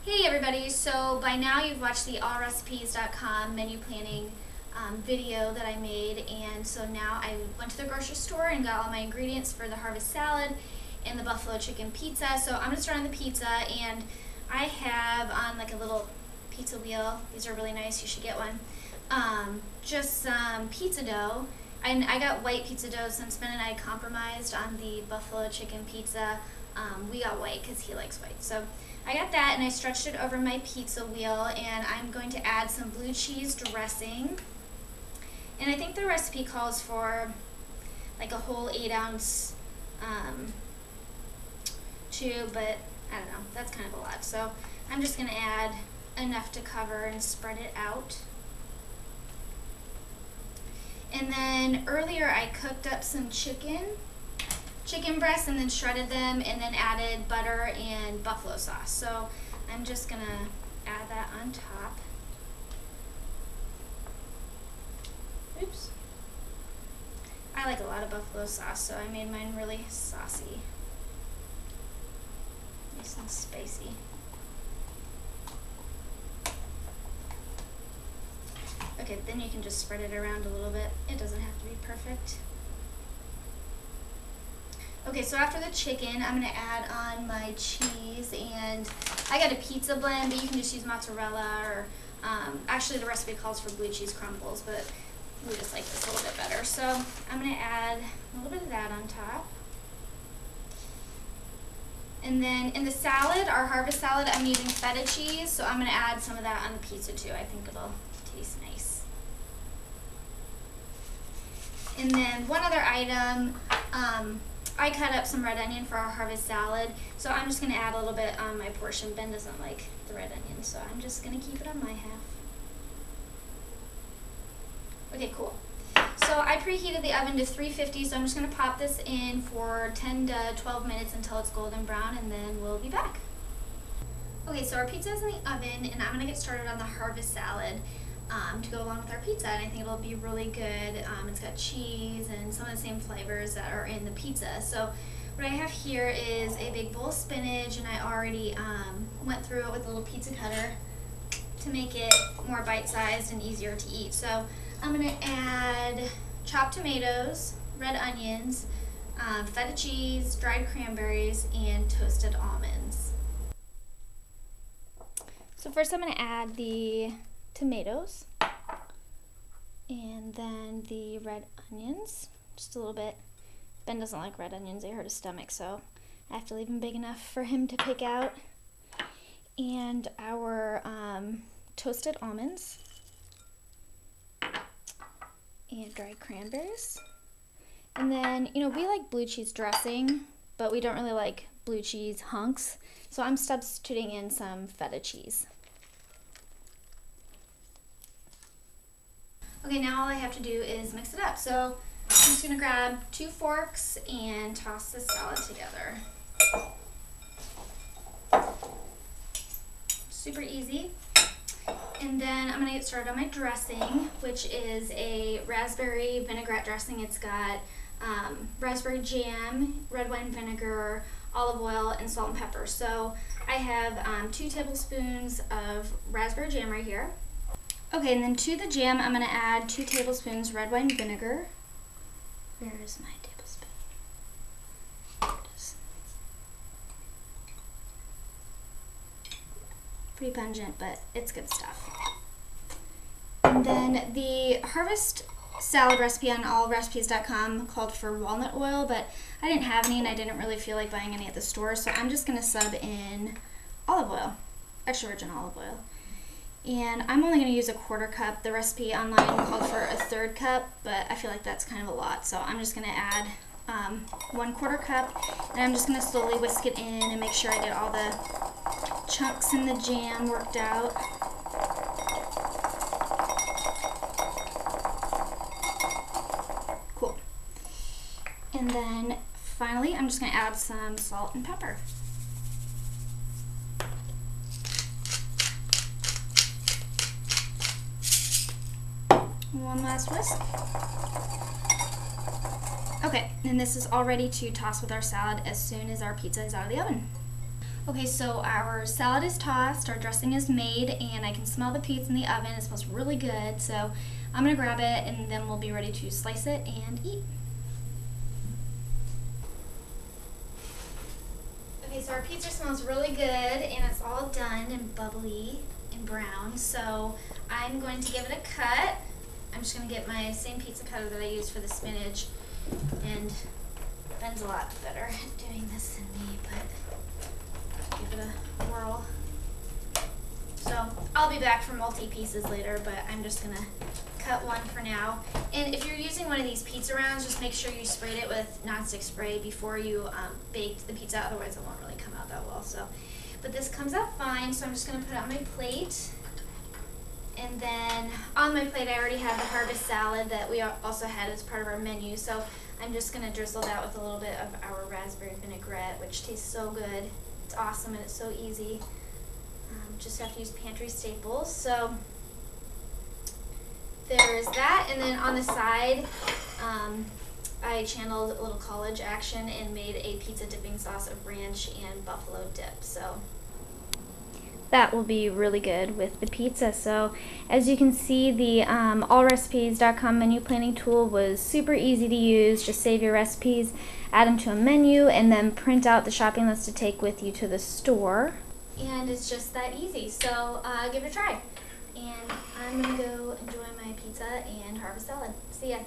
Hey everybody, so by now you've watched the allrecipes.com menu planning video that I made, and so now I went to the grocery store and got all my ingredients for the harvest salad and the buffalo chicken pizza. So I'm going to start on the pizza, and I have on like a little pizza wheel. These are really nice, you should get one. Just some pizza dough. And I got white pizza dough since Ben and I compromised on the buffalo chicken pizza. We got white because he likes white. So I got that and I stretched it over my pizza wheel, and I'm going to add some blue cheese dressing. And I think the recipe calls for like a whole 8-ounce tube, but I don't know, that's kind of a lot. So I'm just going to add enough to cover and spread it out. And then earlier I cooked up some chicken breasts and then shredded them and then added butter and buffalo sauce. So I'm just gonna add that on top. Oops. I like a lot of buffalo sauce, so I made mine really saucy. Nice and spicy. Okay, then you can just spread it around a little bit. It doesn't have to be perfect. Okay, so after the chicken, I'm going to add on my cheese, and I got a pizza blend, but you can just use mozzarella, or actually the recipe calls for blue cheese crumbles, but we just like this a little bit better. So I'm going to add a little bit of that on top. And then in the salad, our harvest salad, I'm using feta cheese, so I'm going to add some of that on the pizza too. I think it'll taste nice. And then one other item, I cut up some red onion for our harvest salad, so I'm just going to add a little bit on my portion. Ben doesn't like the red onion, so I'm just going to keep it on my half. Okay, cool. So I preheated the oven to 350, so I'm just going to pop this in for 10 to 12 minutes until it's golden brown, and then we'll be back. Okay, so our pizza is in the oven, and I'm going to get started on the harvest salad to go along with our pizza, and I think it'll be really good. It's got cheese and some of the same flavors that are in the pizza. So what I have here is a big bowl of spinach, and I already went through it with a little pizza cutter to make it more bite-sized and easier to eat. So I'm going to add chopped tomatoes, red onions, feta cheese, dried cranberries, and toasted almonds. So first I'm going to add the tomatoes and then the red onions, just a little bit. Ben doesn't like red onions, they hurt his stomach, so I have to leave them big enough for him to pick out. And our toasted almonds and dried cranberries. And then, you know, we like blue cheese dressing, but we don't really like blue cheese hunks, so I'm substituting in some feta cheese. Okay, now all I have to do is mix it up. So I'm just going to grab 2 forks and toss the salad together. Super easy. And then I'm going to get started on my dressing, which is a raspberry vinaigrette dressing. It's got raspberry jam, red wine vinegar, olive oil, and salt and pepper. So I have 2 tablespoons of raspberry jam right here. Okay, and then to the jam, I'm going to add 2 tablespoons red wine vinegar. Where is my tablespoon? There it is. Pretty pungent, but it's good stuff. And then the harvest salad recipe on allrecipes.com called for walnut oil, but I didn't have any and I didn't really feel like buying any at the store, so I'm just going to sub in olive oil, extra virgin olive oil. And I'm only going to use a 1/4 cup. The recipe online called for a 1/3 cup, but I feel like that's kind of a lot. So I'm just going to add 1/4 cup, and I'm just going to slowly whisk it in and make sure I get all the chunks in the jam worked out. Cool. And then finally, I'm just going to add some salt and pepper. One last whisk. Okay, and this is all ready to toss with our salad as soon as our pizza is out of the oven. Okay, so our salad is tossed, our dressing is made, and I can smell the pizza in the oven. It smells really good, so I'm gonna grab it and then we'll be ready to slice it and eat. Okay, so our pizza smells really good and it's all done and bubbly and brown, so I'm going to give it a cut. I'm just gonna get my same pizza cutter that I used for the spinach, and Ben's a lot better at doing this than me, but give it a whirl. So I'll be back for multi-pieces later, but I'm just gonna cut one for now. And if you're using one of these pizza rounds, just make sure you sprayed it with nonstick spray before you baked the pizza, otherwise it won't really come out that well. So, but this comes out fine, so I'm just gonna put it on my plate. And then on my plate I already have the harvest salad that we also had as part of our menu, so I'm just gonna drizzle that with a little bit of our raspberry vinaigrette, which tastes so good. It's awesome and it's so easy. Just have to use pantry staples. So there's that, and then on the side I channeled a little college action and made a pizza dipping sauce of ranch and buffalo dip. So that will be really good with the pizza. So as you can see, the allrecipes.com menu planning tool was super easy to use. Just save your recipes, add them to a menu, and then print out the shopping list to take with you to the store. And it's just that easy. So give it a try. And I'm gonna go enjoy my pizza and harvest salad. See ya.